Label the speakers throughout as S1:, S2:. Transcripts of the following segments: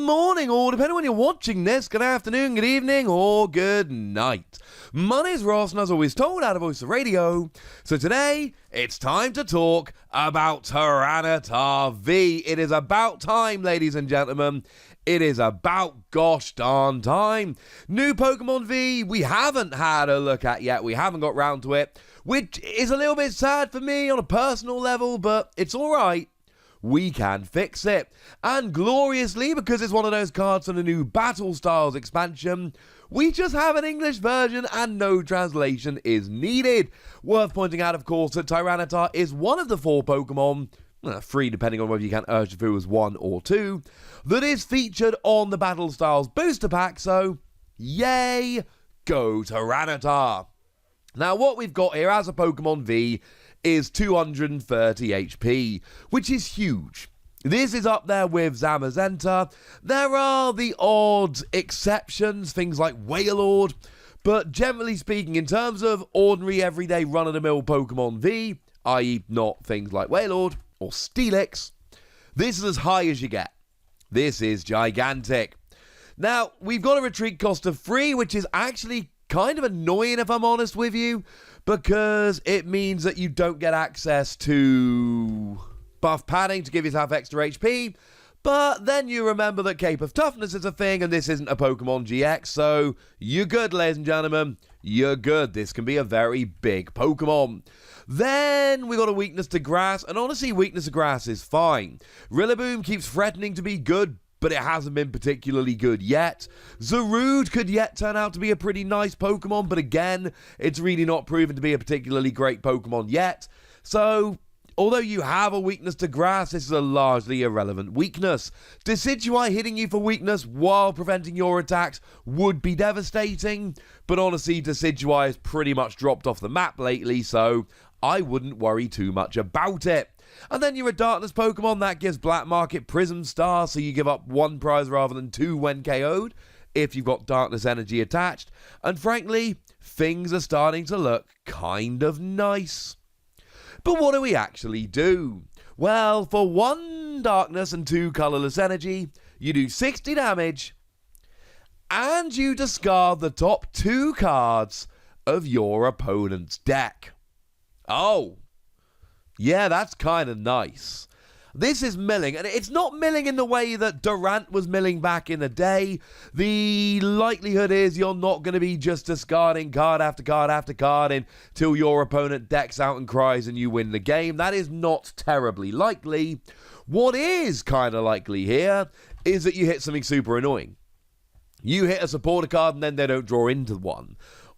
S1: morning, or depending on when you're watching this, good afternoon, good evening, or good night. My name's Ross, and as always told, out of Voice of Radio. So today, it's time to talk about Tyranitar V. It is about time, ladies and gentlemen. It is about gosh darn time. New Pokemon V, we haven't had a look at yet. We haven't got round to it, which is a little bit sad for me on a personal level, but it's alright. We can fix it. And gloriously, because it's one of those cards from the new Battle Styles expansion, we just have an English version and no translation is needed. Worth pointing out, of course, that Tyranitar is one of the 4 Pokemon, 3 depending on whether you count Urshifu as 1 or 2, that is featured on the Battle Styles booster pack, so yay, go Tyranitar. Now what we've got here as a Pokemon V is 230 HP, which is huge. This is up there with Zamazenta. There are the odd exceptions, things like Wailord, but generally speaking, in terms of ordinary, everyday, run-of-the-mill Pokemon V, i.e. not things like Wailord or Steelix, this is as high as you get. This is gigantic. Now, we've got a retreat cost of 3, which is actually kind of annoying if I'm honest with you, because it means that you don't get access to buff padding to give yourself extra HP, but then you remember that Cape of Toughness is a thing and this isn't a Pokemon GX, so you're good, ladies and gentlemen, you're good. This can be a very big Pokemon. Then we got a weakness to grass, and honestly, weakness to grass is fine. Rillaboom keeps threatening to be good, but it hasn't been particularly good yet. Zarude could yet turn out to be a pretty nice Pokemon, but again, it's really not proven to be a particularly great Pokemon yet. So, although you have a weakness to grass, this is a largely irrelevant weakness. Decidueye hitting you for weakness while preventing your attacks would be devastating, but honestly, Decidueye has pretty much dropped off the map lately, so I wouldn't worry too much about it. And then you're a Darkness Pokemon that gives Black Market Prism Star, so you give up 1 prize rather than 2 when KO'd, if you've got Darkness Energy attached. And frankly, things are starting to look kind of nice. But what do we actually do? Well, for 1 Darkness and 2 Colourless Energy, you do 60 damage, and you discard the top 2 cards of your opponent's deck. Oh, yeah, that's kind of nice. This is milling, and it's not milling in the way that Durant was milling back in the day. The likelihood is you're not going to be just discarding card after card after card until your opponent decks out and cries and you win the game. That is not terribly likely. What is kind of likely here is that you hit something super annoying. You hit a supporter card and then they don't draw into one.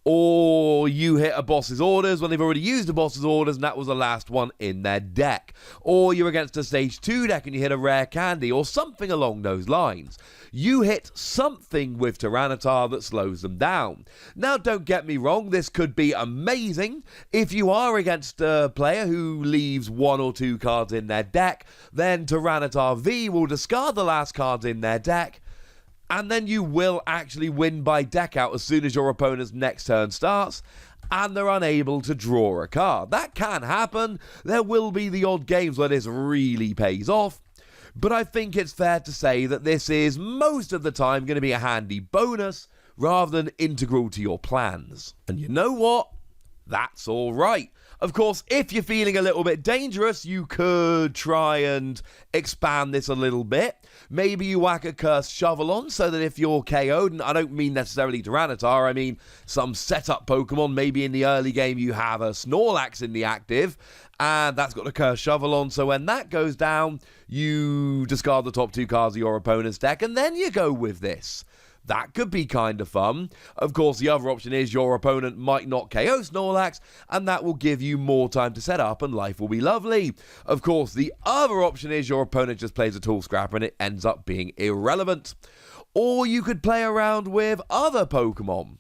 S1: Or you hit a boss's orders when they've already used a boss's orders and that was the last one in their deck. Or you're against a stage 2 deck and you hit a rare candy or something along those lines. You hit something with Tyranitar that slows them down. Now don't get me wrong, this could be amazing. If you are against a player who leaves 1 or 2 cards in their deck, then Tyranitar V will discard the last cards in their deck, and then you will actually win by deck out as soon as your opponent's next turn starts, and they're unable to draw a card. That can happen. There will be the odd games where this really pays off, but I think it's fair to say that this is most of the time going to be a handy bonus rather than integral to your plans. And you know what? That's all right. Of course, if you're feeling a little bit dangerous, you could try and expand this a little bit. Maybe you whack a Cursed Shovel on so that if you're KO'd, and I don't mean necessarily Tyranitar, I mean some setup Pokemon, maybe in the early game you have a Snorlax in the active, and that's got a Cursed Shovel on, so when that goes down, you discard the top 2 cards of your opponent's deck, and then you go with this. That could be kind of fun. Of course, the other option is your opponent might not KO Snorlax, and that will give you more time to set up, and life will be lovely. Of course, the other option is your opponent just plays a Tool Scrapper, and it ends up being irrelevant. Or you could play around with other Pokemon.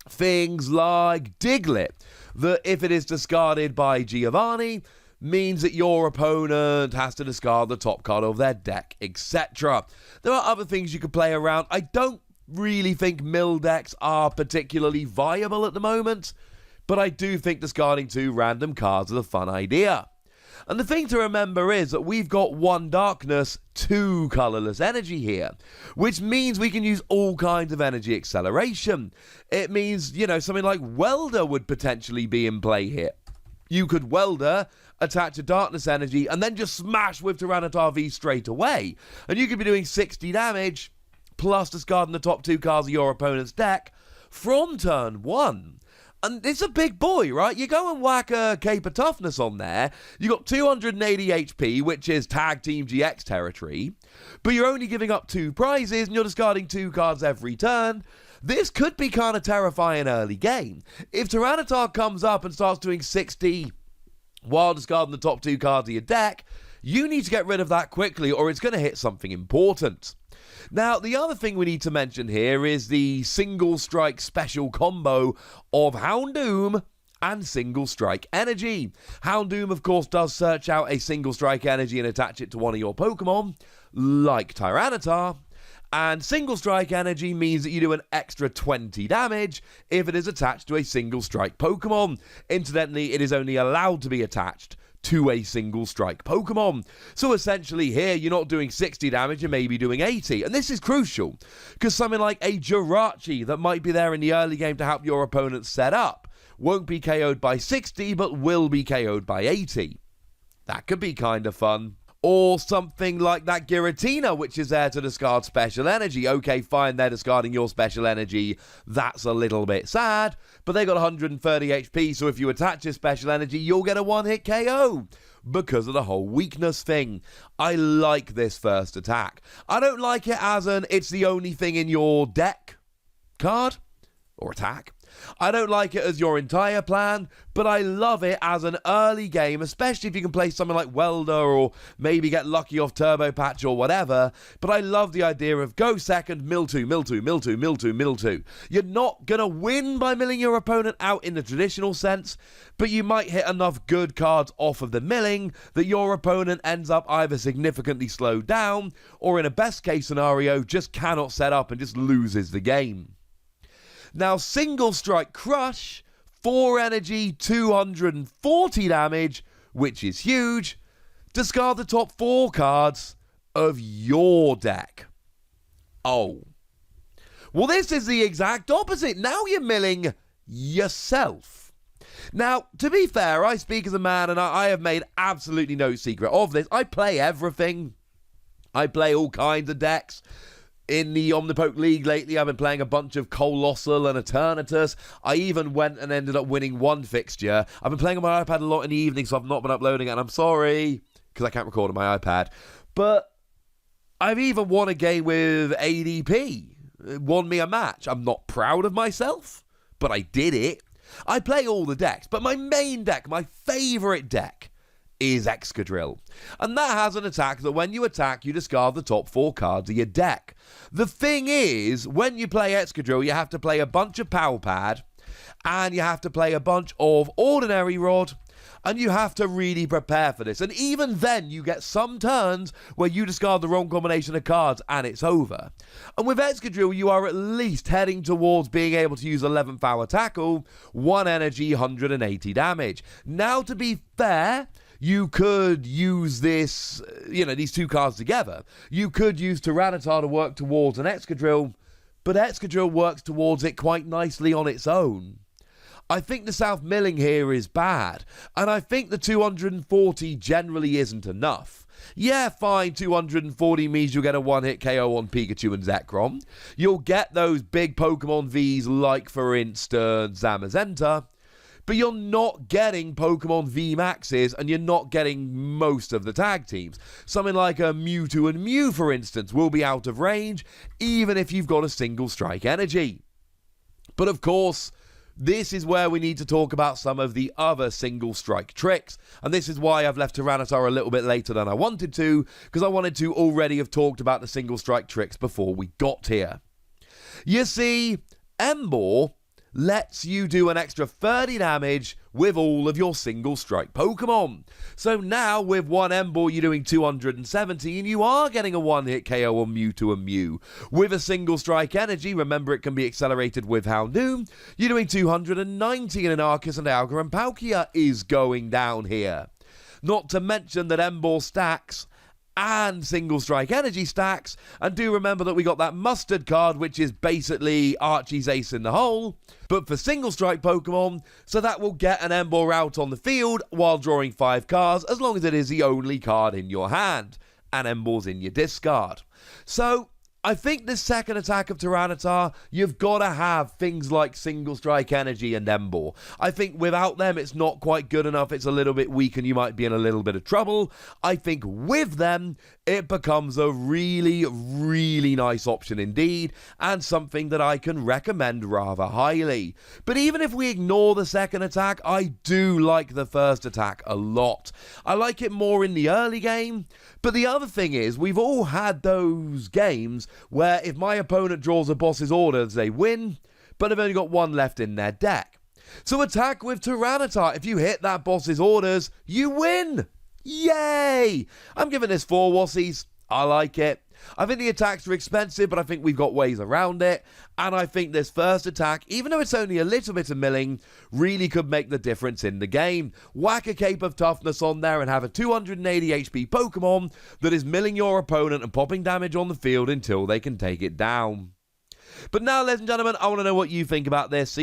S1: Things like Diglett, that if it is discarded by Giovanni, means that your opponent has to discard the top card of their deck, etc. There are other things you could play around. I don't really think mill decks are particularly viable at the moment, but I do think discarding 2 random cards is a fun idea. And the thing to remember is that we've got 1 darkness, 2 colorless energy here, which means we can use all kinds of energy acceleration. It means, something like Welder would potentially be in play here. You could Welder, attach a darkness energy, and then just smash with Tyranitar V straight away. And you could be doing 60 damage, plus discarding the top 2 cards of your opponent's deck from turn 1. And it's a big boy, right? You go and whack a Cape of Toughness on there. You got 280 HP, which is Tag Team GX territory. But you're only giving up 2 prizes, and you're discarding 2 cards every turn. This could be kind of terrifying early game. If Tyranitar comes up and starts doing 60 while discarding the top 2 cards of your deck, you need to get rid of that quickly, or it's going to hit something important. Now, the other thing we need to mention here is the single strike special combo of Houndoom and single strike energy. Houndoom, of course, does search out a single strike energy and attach it to one of your Pokemon, like Tyranitar. And single strike energy means that you do an extra 20 damage if it is attached to a single strike Pokemon. Incidentally, it is only allowed to be attached to a single strike Pokemon. So essentially here, you're not doing 60 damage, you may be doing 80. And this is crucial, because something like a Jirachi that might be there in the early game to help your opponent set up won't be KO'd by 60, but will be KO'd by 80. That could be kind of fun. Or something like that Giratina, which is there to discard special energy. Okay, fine, they're discarding your special energy. That's a little bit sad, but they got 130 HP, so if you attach your special energy, you'll get a one-hit KO because of the whole weakness thing. I like this first attack. I don't like it as an it's the only thing in your deck card or attack. I don't like it as your entire plan, but I love it as an early game, especially if you can play something like Welder or maybe get lucky off Turbo Patch or whatever. But I love the idea of go second, mill two, mill two, mill two, mill two, mill two. You're not going to win by milling your opponent out in the traditional sense, but you might hit enough good cards off of the milling that your opponent ends up either significantly slowed down or in a best case scenario just cannot set up and just loses the game. Now, Single Strike Crush, 4 energy, 240 damage, which is huge. Discard the top 4 cards of your deck. Oh. Well, this is the exact opposite. Now you're milling yourself. Now, to be fair, I speak as a man, and I have made absolutely no secret of this. I play everything. I play all kinds of decks. In the Omnipoke League lately, I've been playing a bunch of Colossal and Eternatus. I even went and ended up winning one fixture. I've been playing on my iPad a lot in the evening, so I've not been uploading it, and I'm sorry, because I can't record on my iPad. But I've even won a game with ADP. It won me a match. I'm not proud of myself, but I did it. I play all the decks, but my main deck, my favourite deck, is Excadrill. And that has an attack that when you attack, you discard the top 4 cards of your deck. The thing is, when you play Excadrill, you have to play a bunch of Power Pad, and you have to play a bunch of Ordinary Rod, and you have to really prepare for this. And even then, you get some turns where you discard the wrong combination of cards, and it's over. And with Excadrill, you are at least heading towards being able to use 11th Hour Tackle, 1 energy, 180 damage. Now, to be fair, you could use this, these 2 cards together. You could use Tyranitar to work towards an Excadrill, but Excadrill works towards it quite nicely on its own. I think the South milling here is bad, and I think the 240 generally isn't enough. Yeah, fine, 240 means you'll get a one-hit KO on Pikachu and Zekrom. You'll get those big Pokemon Vs like, for instance, Zamazenta. But you're not getting Pokemon V Maxes, and you're not getting most of the tag teams. Something like a Mewtwo and Mew, for instance, will be out of range, even if you've got a single strike energy. But of course, this is where we need to talk about some of the other single strike tricks. And this is why I've left Tyranitar a little bit later than I wanted to, because I wanted to already have talked about the single strike tricks before we got here. You see, Emboar lets you do an extra 30 damage with all of your single strike Pokemon. So now with one Emboar you're doing 270 and you are getting a one-hit KO on Mewtwo and Mew. With a single strike energy, remember it can be accelerated with Houndoom, you're doing 290 and an Arceus and Alga and Palkia is going down here. not to mention that Emboar stacks and Single Strike Energy stacks, and do remember that we got that Mustard card, which is basically Archie's ace in the hole, but for Single Strike Pokemon, so that will get an Emboar out on the field while drawing 5 cards, as long as it is the only card in your hand, and Emboar's in your discard. So, I think this second attack of Tyranitar, you've got to have things like Single Strike Energy and Emboar. I think without them, it's not quite good enough. It's a little bit weak and you might be in a little bit of trouble. I think with them, it becomes a really, really nice option indeed, and something that I can recommend rather highly. But even if we ignore the second attack, I do like the first attack a lot. I like it more in the early game, but the other thing is, we've all had those games where if my opponent draws a boss's orders, they win, but they've only got one left in their deck. So attack with Tyranitar. If you hit that boss's orders, you win! Yay! I'm giving this 4 Wassies. I like it. I think the attacks are expensive, but I think we've got ways around it. And I think this first attack, even though it's only a little bit of milling, really could make the difference in the game. Whack a Cape of Toughness on there and have a 280 HP Pokemon that is milling your opponent and popping damage on the field until they can take it down. But now, ladies and gentlemen, I want to know what you think about this. So,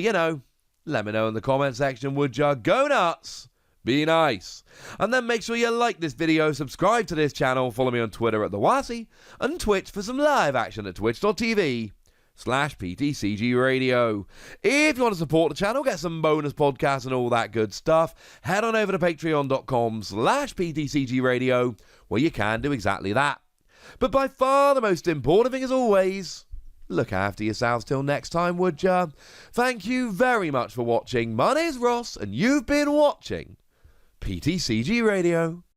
S1: let me know in the comment section, would ya? Go nuts! Be nice. And then make sure you like this video, subscribe to this channel, follow me on Twitter at TheWassie, and Twitch for some live action at twitch.tv/PTCGRadio. If you want to support the channel, get some bonus podcasts and all that good stuff, head on over to patreon.com/PTCGRadio, where you can do exactly that. But by far the most important thing, as always, look after yourselves till next time, would ya? Thank you very much for watching. My name's Ross, and you've been watching PTCG Radio.